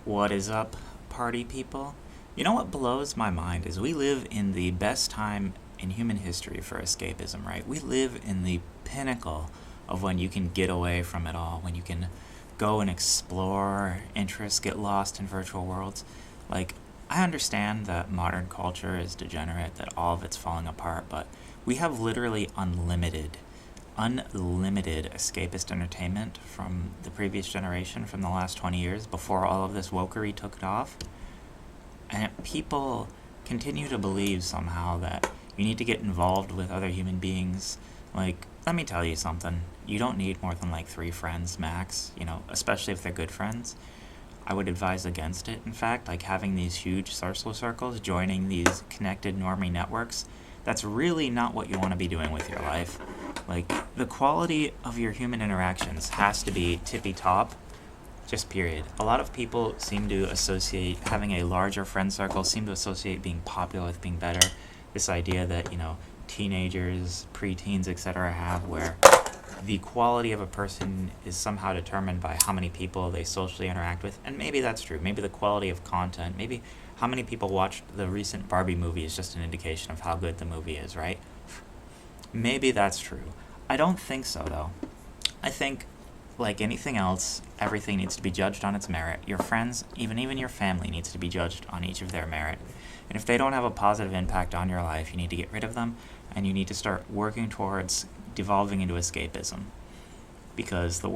What is up, party people? You know what blows my mind is we live in the best time in human history for escapism, right? We live in the pinnacle of when you can get away from it all, when you can go and explore interests, get lost in virtual worlds. Like, I understand that modern culture is degenerate, that all of it's falling apart, but we have literally unlimited escapist entertainment from the previous generation, from the last 20 years, before all of this wokery took it off. And people continue to believe somehow that you need to get involved with other human beings. Like, let me tell you something. You don't need more than like 3 friends max, especially if they're good friends. I would advise against it, in fact, like having these huge social circles, joining these connected normie networks. That's really not what you want to be doing with your life. Like, the quality of your human interactions has to be tippy top, just period. A lot of people seem to associate having a larger friend circle, seem to associate being popular with being better. This idea that, teenagers, preteens, etc. have, where the quality of a person is somehow determined by how many people they socially interact with. And maybe that's true. Maybe the quality of content, maybe how many people watched the recent Barbie movie is just an indication of how good the movie is, right? Maybe that's true. I don't think so, though. I think, like anything else, everything needs to be judged on its merit. Your friends, even your family, needs to be judged on each of their merit. And if they don't have a positive impact on your life, you need to get rid of them, and you need to start working towards devolving into escapism. Because the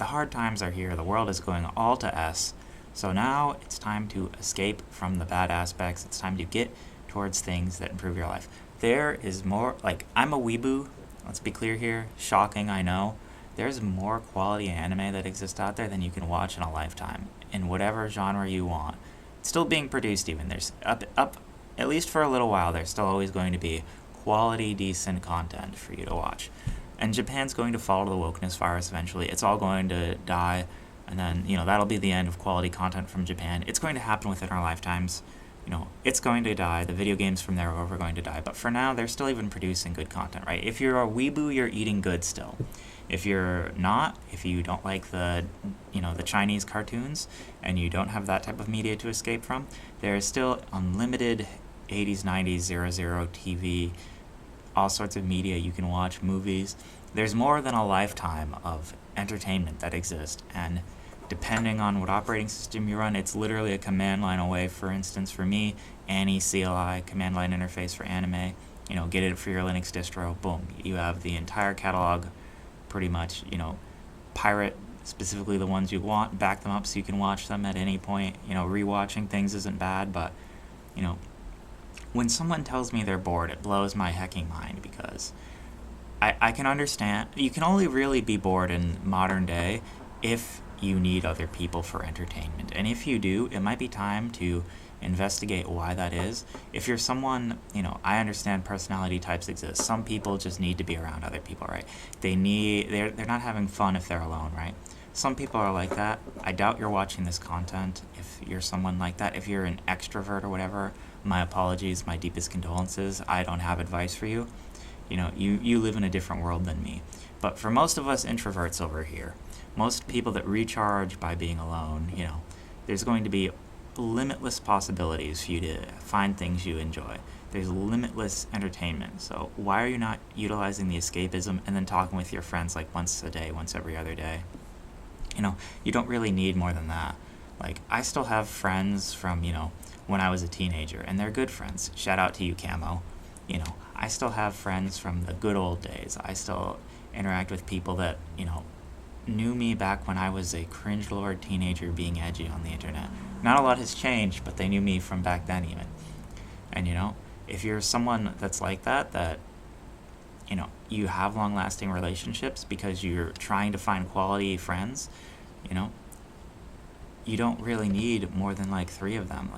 hard times are here, the world is going all to S, so now it's time to escape from the bad aspects, it's time to get towards things that improve your life. There is more, I'm a weeboo, let's be clear here, shocking, I know. There's more quality anime that exists out there than you can watch in a lifetime, in whatever genre you want. It's still being produced even. There's up, at least for a little while, there's still always going to be quality, decent content for you to watch. And Japan's going to fall to the wokeness virus eventually. It's all going to die, and then, that'll be the end of quality content from Japan. It's going to happen within our lifetimes. It's going to die. The video games from there are going to die. But for now, they're still even producing good content, right? If you're a weeboo, you're eating good still. If you're not, if you don't like the Chinese cartoons, and you don't have that type of media to escape from, there is still unlimited 80s, 90s, 00 TV, all sorts of media you can watch, movies. There's more than a lifetime of entertainment that exists, and depending on what operating system you run, it's literally a command line away. For instance, for me, Annie CLI, command line interface for anime, get it for your Linux distro, boom, you have the entire catalog pretty much, pirate specifically the ones you want, back them up so you can watch them at any point. Rewatching things isn't bad, but, when someone tells me they're bored, it blows my hecking mind, because I can understand. You can only really be bored in modern day if you need other people for entertainment. And if you do, it might be time to investigate why that is. If you're someone, I understand personality types exist. Some people just need to be around other people, right? They're not having fun if they're alone, right? Some people are like that. I doubt you're watching this content if you're someone like that. If you're an extrovert or whatever, my apologies, my deepest condolences. I don't have advice for you. You live in a different world than me. But for most of us introverts over here, most people that recharge by being alone, there's going to be limitless possibilities for you to find things you enjoy. There's limitless entertainment. So why are you not utilizing the escapism and then talking with your friends like once a day, once every other day? You don't really need more than that. Like, I still have friends from, when I was a teenager, and they're good friends. Shout out to you, Camo. I still have friends from the good old days. I still interact with people that, knew me back when I was a cringe-lord teenager being edgy on the internet. Not a lot has changed, but they knew me from back then even. And, if you're someone that's like that, you have long-lasting relationships because you're trying to find quality friends, you don't really need more than 3 of them.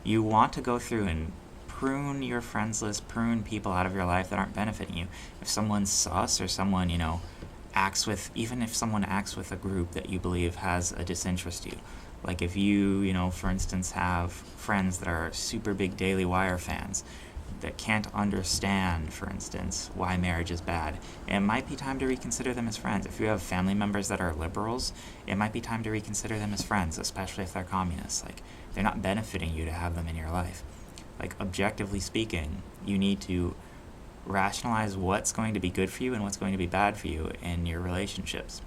You want to go through and prune your friends list, prune people out of your life that aren't benefiting you. If someone's sus or someone, even if someone acts with a group that you believe has a disinterest to you. Like if you, for instance, have friends that are super big Daily Wire fans, that can't understand, for instance, why marriage is bad, it might be time to reconsider them as friends. If you have family members that are liberals, it might be time to reconsider them as friends, especially if they're communists. Like, they're not benefiting you to have them in your life. Like, objectively speaking, you need to rationalize what's going to be good for you and what's going to be bad for you in your relationships.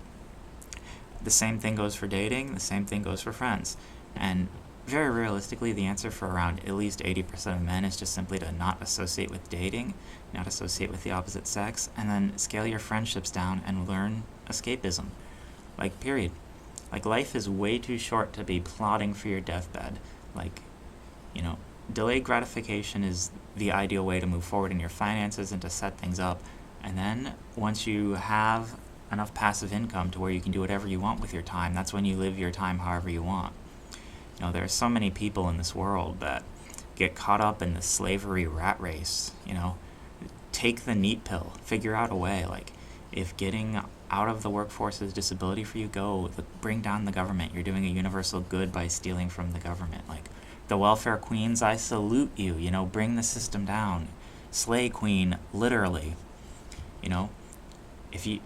The same thing goes for dating, the same thing goes for friends. And very realistically, the answer for around at least 80% of men is just simply to not associate with dating, not associate with the opposite sex, and then scale your friendships down and learn escapism. Like, period. Like, life is way too short to be plotting for your deathbed. Like, delayed gratification is the ideal way to move forward in your finances and to set things up. And then once you have enough passive income to where you can do whatever you want with your time, that's when you live your time however you want. There are so many people in this world that get caught up in the slavery rat race. Take the neat pill, figure out a way. Like, if getting out of the workforce is disability for you, bring down the government. You're doing a universal good by stealing from the government. Like, the welfare queens, I salute you. Bring the system down. Slay queen, literally. If you,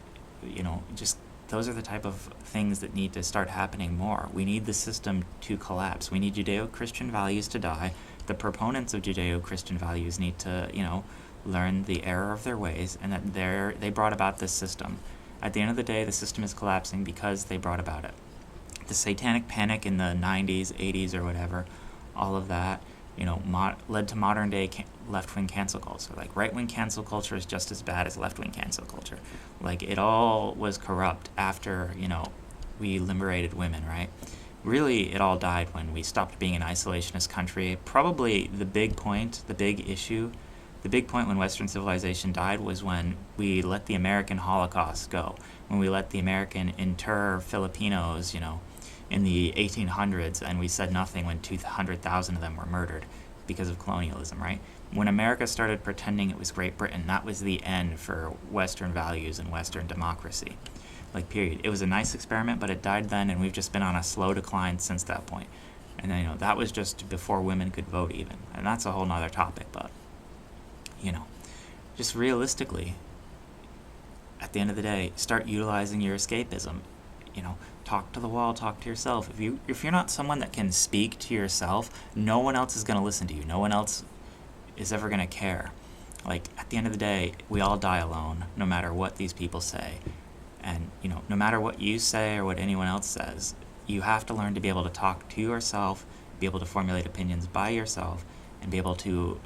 just those are the type of things that need to start happening more. We need the system to collapse. We need Judeo-Christian values to die. The proponents of Judeo-Christian values need to, learn the error of their ways, and that they brought about this system. At the end of the day, the system is collapsing because they brought about it. The satanic panic in the 90s, 80s, or whatever, all of that, led to modern-day left-wing cancel culture. Like, right-wing cancel culture is just as bad as left-wing cancel culture. Like, it all was corrupt after, we liberated women, right? Really, it all died when we stopped being an isolationist country. Probably the big point when Western civilization died was when we let the American Holocaust go, when we let the American inter Filipinos, in the 1800s, and we said nothing when 200,000 of them were murdered because of colonialism, right? When America started pretending it was Great Britain, that was the end for Western values and Western democracy. Like, period. It was a nice experiment, but it died then, and we've just been on a slow decline since that point. And then, that was just before women could vote even. And that's a whole nother topic, but, just realistically, at the end of the day, start utilizing your escapism. Talk to the wall, talk to yourself. If you're not someone that can speak to yourself, no one else is going to listen to you. No one else is ever going to care. Like, at the end of the day, we all die alone, no matter what these people say. And, no matter what you say or what anyone else says, you have to learn to be able to talk to yourself, be able to formulate opinions by yourself, and be able to,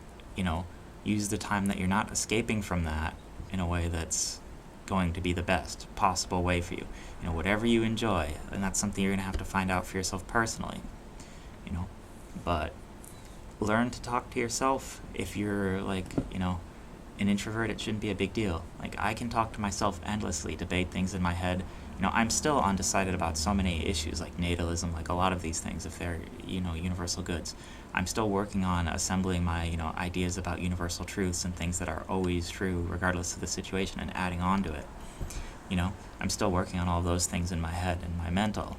use the time that you're not escaping from that in a way that's going to be the best possible way for you. Whatever you enjoy, and that's something you're going to have to find out for yourself personally. But learn to talk to yourself. If you're like, an introvert, it shouldn't be a big deal. Like, I can talk to myself endlessly, debate things in my head. I'm still undecided about so many issues like natalism, like a lot of these things, if they're, universal goods. I'm still working on assembling my, ideas about universal truths and things that are always true regardless of the situation and adding on to it. I'm still working on all those things in my head and my mental.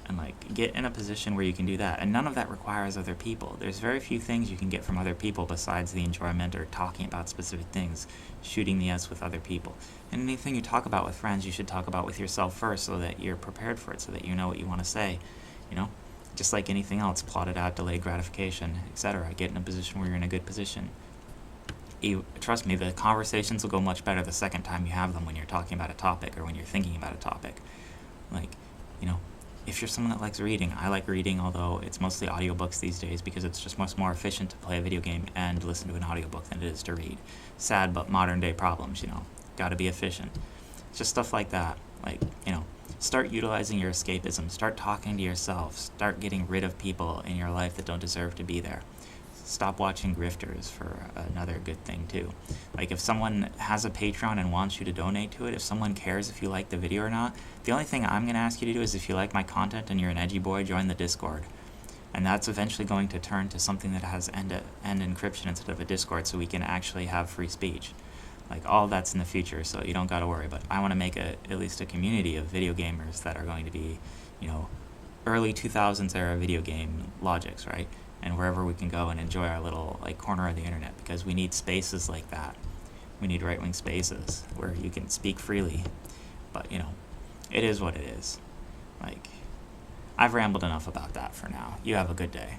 And, get in a position where you can do that. And none of that requires other people. There's very few things you can get from other people besides the enjoyment or talking about specific things, shooting the S with other people. And anything you talk about with friends, you should talk about with yourself first so that you're prepared for it, so that you know what you want to say. Just like anything else, plot it out, delayed gratification, etc. Get in a position where you're in a good position. Trust me, the conversations will go much better the second time you have them when you're talking about a topic or when you're thinking about a topic. If you're someone that likes reading, I like reading, although it's mostly audiobooks these days because it's just much more efficient to play a video game and listen to an audiobook than it is to read. Sad, but modern day problems, gotta be efficient. It's just stuff like that. Start utilizing your escapism. Start talking to yourself. Start getting rid of people in your life that don't deserve to be there. Stop watching grifters for another good thing too. If someone has a Patreon and wants you to donate to it, if someone cares if you like the video or not, the only thing I'm going to ask you to do is, if you like my content and you're an edgy boy, join the Discord. And that's eventually going to turn to something that has end encryption instead of a Discord, so we can actually have free speech. All that's in the future, so you don't got to worry. But I want to make at least a community of video gamers that are going to be, early 2000s era video game logics, right? and wherever we can go and enjoy our little like corner of the internet, because we need spaces like that. We need right-wing spaces where you can speak freely. But, you know, it is what it is. Like, I've rambled enough about that for now. You have a good day.